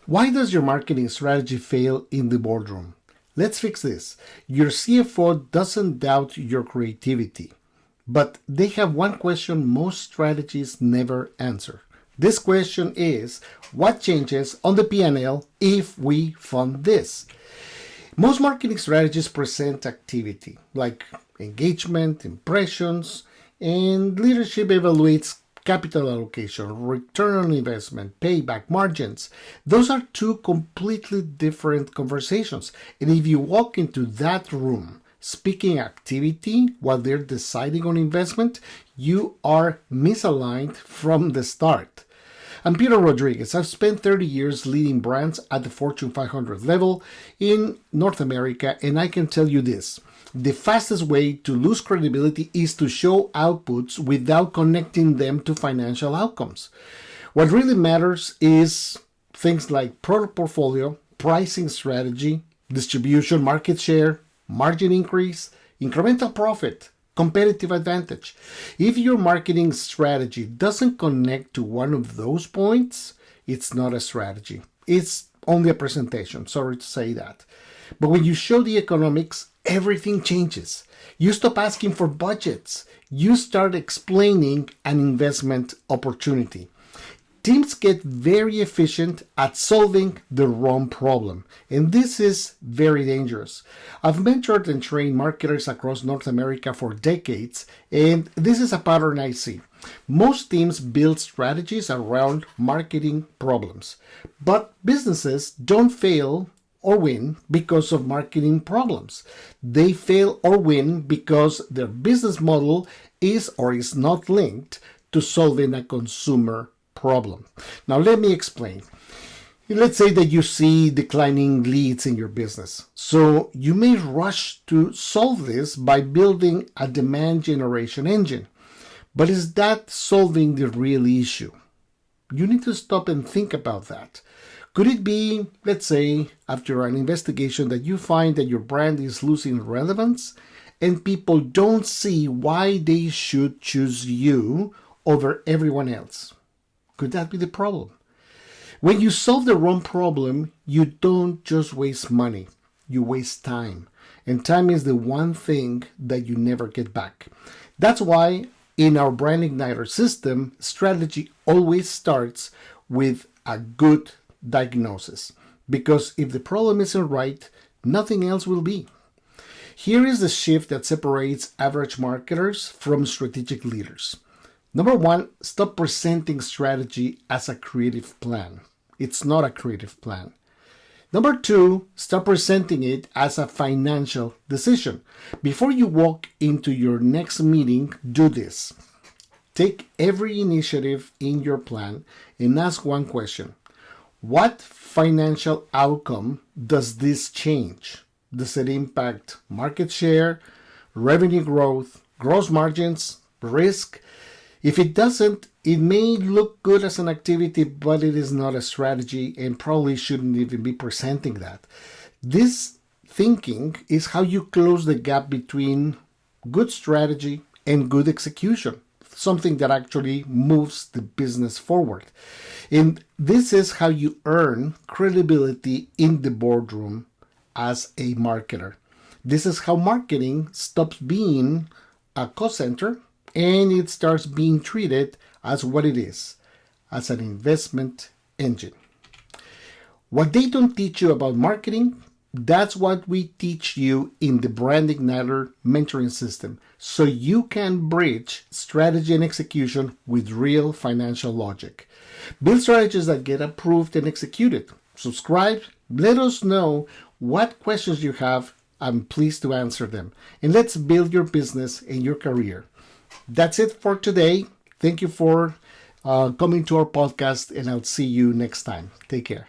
Why does your marketing strategy fail in the boardroom? Let's fix this. Your CFO doesn't doubt your creativity, but they have one question most strategies never answer. This question is, what changes on the P&L if we fund this? Most marketing strategies present activity like engagement, impressions, and leadership evaluates capital allocation, return on investment, payback, margins. Those are two completely different conversations. And if you walk into that room speaking activity while they're deciding on investment, you are misaligned from the start. I'm Peter Rodriguez. I've spent 30 years leading brands at the Fortune 500 level in North America, and I can tell you this. The fastest way to lose credibility is to show outputs without connecting them to financial outcomes. What really matters is things like product portfolio, pricing strategy, distribution, market share, margin increase, incremental profit, competitive advantage. If your marketing strategy doesn't connect to one of those points, it's not a strategy. It's only a presentation. Sorry to say that. But when you show the economics, everything changes. You stop asking for budgets. You start explaining an investment opportunity. Teams get very efficient at solving the wrong problem, and this is very dangerous. I've mentored and trained marketers across North America for decades, and this is a pattern I see. Most teams build strategies around marketing problems, but businesses don't fail or win because of marketing problems. They fail or win because their business model is or is not linked to solving a consumer problem. Now let me explain. Let's say that you see declining leads in your business. So you may rush to solve this by building a demand generation engine. But is that solving the real issue? You need to stop and think about that. Could it be, let's say, after an investigation that you find that your brand is losing relevance and people don't see why they should choose you over everyone else? Could that be the problem? When you solve the wrong problem, you don't just waste money, you waste time. And time is the one thing that you never get back. That's why in our Brand Igniter system, strategy always starts with a good diagnosis. Because if the problem isn't right, nothing else will be. Here is the shift that separates average marketers from strategic leaders. Number one, stop presenting strategy as a creative plan. It's not a creative plan. Number two, stop presenting it as a financial decision. Before you walk into your next meeting, do this. Take every initiative in your plan and ask one question. What financial outcome does this change? Does it impact market share, revenue growth, gross margins, risk? If it doesn't, it may look good as an activity, but it is not a strategy and probably shouldn't even be presenting that. This thinking is how you close the gap between good strategy and good execution, something that actually moves the business forward. And this is how you earn credibility in the boardroom as a marketer. This is how marketing stops being a cost center and it starts being treated as what it is, as an investment engine. What they don't teach you about marketing, that's what we teach you in the Brand Igniter mentoring system, so you can bridge strategy and execution with real financial logic. Build strategies that get approved and executed. Subscribe, let us know what questions you have. I'm pleased to answer them. And let's build your business and your career. That's it for today. Thank you for coming to our podcast, and I'll see you next time. Take care.